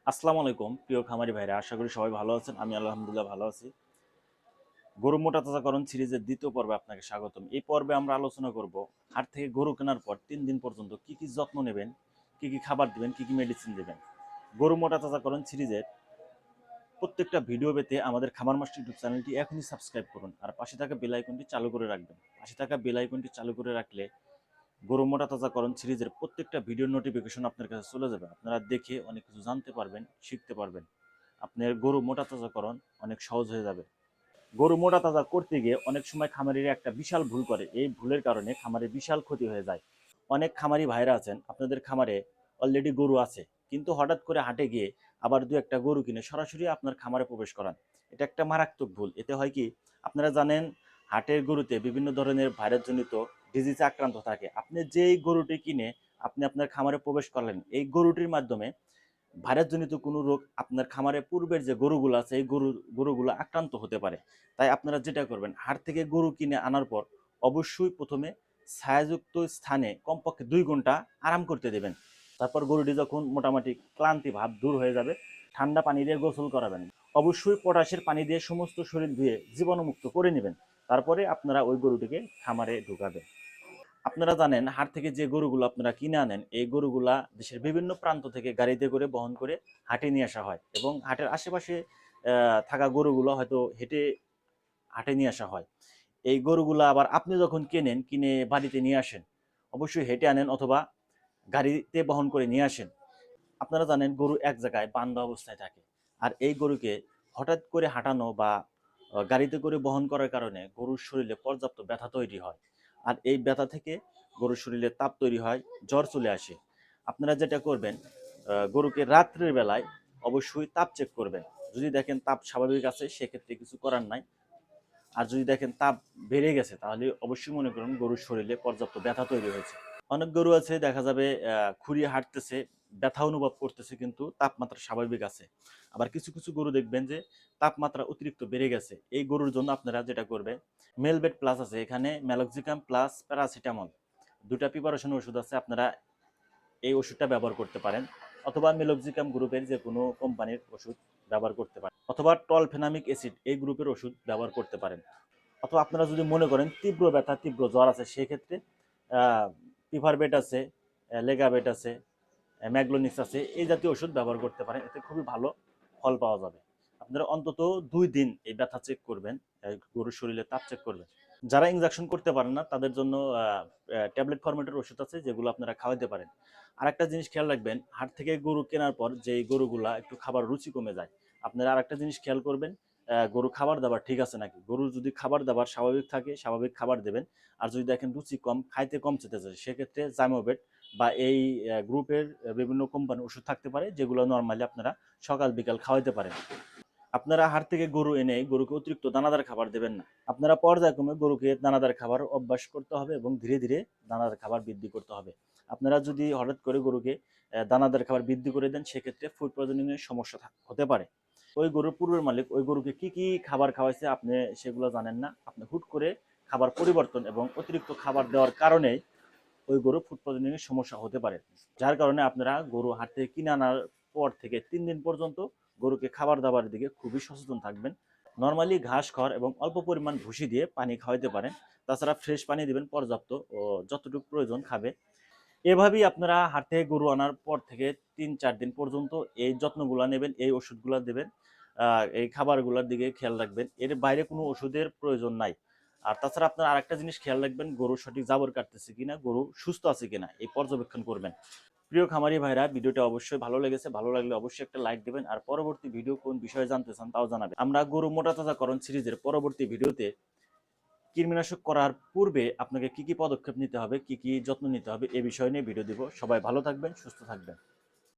আসসালামু আলাইকুম প্রিয় খামারি ভাইরা, আশা করি সবাই ভালো আছেন। আমি আলহামদুলিল্লাহ ভালো আছি। গরু মোটা তাজাকরণ সিরিজের দ্বিতীয় পর্বে আপনাকে স্বাগতম। এই পর্বে আমরা আলোচনা করব হাট থেকে গরু কেনার পর 3 দিন পর্যন্ত কি কি যত্ন নেবেন, কি কি খাবার দিবেন, কি কি মেডিসিন দেবেন। গরু মোটা তাজাকরণ সিরিজের প্রত্যেকটা ভিডিও পেতে আমাদের খামার মাস্টার ইউটিউব চ্যানেলটি এখনই সাবস্ক্রাইব করুন আর পাশে থাকা বেল আইকনটি চালু করে রাখবেন। পাশে থাকা বেল আইকনটি চালু করে রাখলে গরু মোটা তাজাকরণ সিরিজের প্রত্যেকটা ভিডিওর নোটিফিকেশন আপনার কাছে চলে যাবে। আপনারা দেখে অনেক কিছু জানতে পারবেন, শিখতে পারবেন। আপনার গরু মোটা তাজাকরণ অনেক সহজ হয়ে যাবে। গরু মোটা তাজা করতে গিয়ে অনেক সময় খামারিরা একটা বিশাল ভুল করে। এই ভুলের কারণে খামারের বিশাল ক্ষতি হয়ে যায়। অনেক খামারি ভাইরা আছেন, আপনাদের খামারে অলরেডি গরু আছে, কিন্তু হঠাৎ করে হাটে গিয়ে আবার দু একটা গরু কিনে সরাসরি আপনার খামারে প্রবেশ করান। এটা একটা মারাত্মক ভুল। এতে হয় কি, আপনারা জানেন হাটের গরুতে বিভিন্ন ধরনের ভাইরাসজনিত ডিজিজে আক্রান্ত থাকে। আপনি যেই গরুটি কিনে আপনি আপনার খামারে প্রবেশ করলেন, এই গরুটির মাধ্যমে ভাইরাসজনিত কোনো রোগ আপনার খামারে পূর্বের যে গরুগুলো আছে এই গরুগুলো আক্রান্ত হতে পারে। তাই আপনারা যেটা করবেন, হাট থেকে গরু কিনে আনার পর অবশ্যই প্রথমে ছায়াযুক্ত স্থানে কমপক্ষে 2 ঘন্টা আরাম করতে দেবেন। তারপর গরুটি যখন মোটামুটি ক্লান্তি ভাব দূর হয়ে যাবে, ঠান্ডা পানি দিয়ে গোসল করাবেন। অবশ্যই পটাশের পানি দিয়ে সমস্ত শরীর ধুয়ে জীবাণুমুক্ত করে নেবেন। তারপরে আপনারা ওই গরুটিকে খামারে ঢুকাবেন। আপনারা জানেন হাট থেকে যে গরুগুলো আপনারা কিনে আনেন, এই গরুগুলা দেশের বিভিন্ন প্রান্ত থেকে গাড়িতে করে বহন করে হাটে নিয়ে আসা হয় এবং হাটের আশেপাশে থাকা গরুগুলো হয়তো হেঁটে হাটে নিয়ে আসা হয়। এই গরুগুলা আবার আপনি যখন কেনেন, কিনে বাড়িতে নিয়ে আসেন, অবশ্যই হেঁটে আনেন অথবা গাড়িতে বহন করে নিয়ে আসেন। আপনারা জানেন গরু এক জায়গায় বান্ধা অবস্থায় থাকে, আর এই গরুকে হঠাৎ করে হাঁটানো বা গাড়িতে করে বহন করার কারণে গরুর শরীরে পর্যাপ্ত ব্যথা তৈরি হয়। আর এই ব্যথা থেকে গরুর শরীরে তাপ তৈরি হয়, জ্বর চলে আসে। আপনারা যেটা করবেন, গরুকে রাত্রের বেলায় অবশ্যই তাপ চেক করবেন। যদি দেখেন তাপ স্বাভাবিক আছে, সেক্ষেত্রে কিছু করার নাই। আর যদি দেখেন তাপ বেড়ে গেছে, তাহলে অবশ্যই মনে করুন গরুর শরীরে পর্যাপ্ত ব্যথা তৈরি হয়েছে। অনেক গরু আছে দেখা যাবে খুঁড়িয়ে হাঁটতেছে, ব্যথা অনুভব করতেছে, কিন্তু তাপমাত্রা স্বাভাবিক আছে। আবার কিছু কিছু গরু দেখবেন যে তাপমাত্রা অতিরিক্ত বেড়ে গেছে। এই গরুর জন্য আপনারা যেটা করবে, মেলবেট প্লাস আছে, এখানে ম্যালক্সিকাম প্লাস প্যারাসিটামল, দুটা প্রিপারেশন ওষুধ আছে। আপনারা এই ওষুধটা ব্যবহার করতে পারেন, অথবা মেলক্সিকাম গ্রুপের যে কোনো কোম্পানির ওষুধ ব্যবহার করতে পারেন, অথবা টলফেনামিক অ্যাসিড এই গ্রুপের ওষুধ ব্যবহার করতে পারেন। অথবা আপনারা যদি মনে করেন তীব্র ব্যথা, তীব্র জ্বর আছে, সেক্ষেত্রে পিভারবেট আছে, লেগাবেট আছে, ম্যাগলোনিক্স আছে, এই জাতীয় ওষুধ ব্যবহার করতে পারেন। এতে খুবই ভালো ফল পাওয়া যাবে। আপনারা অন্তত 2 দিন এই ব্যথা চেক করবেন, গরুর শরীরে তাপ চেক করবেন। যারা ইনজেকশন করতে পারেন না, তাদের জন্য ট্যাবলেট ফরম্যাটের ওষুধ আছে, যেগুলো আপনারা খাওয়াতে পারেন। আর একটা জিনিস খেয়াল রাখবেন, হাট থেকে গরু কেনার পর যে গরুগুলা একটু খাবার রুচি কমে যায়, আপনারা আর একটা জিনিস খেয়াল করবেন, গরু খাবার দাবার ঠিক আছে নাকি। গরু যদি খাবার দাবার স্বাভাবিক থাকে, স্বাভাবিক খাবার দেবেন। আর যদি দেখেন রুচি কম, খাইতে কম চেতেছে, সেক্ষেত্রে জাইমোবেট বা এই গ্রুপের বিভিন্ন কোম্পানির ওষুধ থাকতে পারে, যেগুলো নর্মালি আপনারা সকাল বিকাল খাওয়াইতে পারেন। আপনারা হাট থেকে গরু এনে গরুকে অতিরিক্ত দানাদার খাবার দেবেন না। আপনারা পর্যায়ক্রমে গরুকে দানাদার খাবার অভ্যাস করতে হবে এবং ধীরে ধীরে দানাদার খাবার বৃদ্ধি করতে হবে। আপনারা যদি হঠাৎ করে গরুকে দানাদার খাবার বৃদ্ধি করে দেন, সেক্ষেত্রে ফুড পয়জনিং এর সমস্যা হতে পারে। ওই গরুর পূর্বের মালিক ওই গরুকে কি কি খাবার খাওয়াইছে আপনি সেগুলো জানেন না, আপনি হুট করে খাবার পরিবর্তন এবং অতিরিক্ত খাবার দেওয়ার কারণে ওই গরু ফুড পয়জনিং এর সমস্যা হতে পারে। যার কারণে আপনারা গরু হাট থেকে কিনে আনার পর থেকে 3 দিন পর্যন্ত গরুকে খাবার দাবারের দিকে খুবই সচেতন থাকবেন। নর্মালি ঘাস খড় এবং অল্প পরিমাণ ভুসি দিয়ে পানি খাওয়াইতে পারেন। তাছাড়া ফ্রেশ পানি দিবেন পর্যাপ্ত, ও যতটুকু প্রয়োজন খাবে। এভাবেই আপনারা হাট থেকে গরু আনার পর থেকে 3-4 দিন পর্যন্ত এই যত্নগুলো নেবেন, এই ওষুধগুলো দেবেন, এই খাবারগুলোর দিকে খেয়াল রাখবেন। এর বাইরে কোনো ওষুধের প্রয়োজন নাই। আর তাছাড়া আপনারা আরেকটা জিনিস খেয়াল রাখবেন, গরু সঠিক জাবর কাটতেছে কিনা, গরু সুস্থ আছে কিনা, এই পর্যবেক্ষণ করবেন। প্রিয় খামারি ভাইরা, ভিডিওটা অবশ্যই ভালো লেগেছে, ভালো লাগলে অবশ্যই একটা লাইক দেবেন আর পরবর্তী ভিডিও কোন বিষয়ে জানতে চান তাও জানাবেন। আমরা গরু মোটা তাজাকরণ সিরিজের পরবর্তী ভিডিওতে কৃমিনাশক করার পূর্বে আপনাকে কি কি পদক্ষেপ নিতে হবে, কি কি যত্ন নিতে হবে, এ বিষয় নিয়ে ভিডিও দিব। সবাই ভালো থাকবেন, সুস্থ থাকবেন।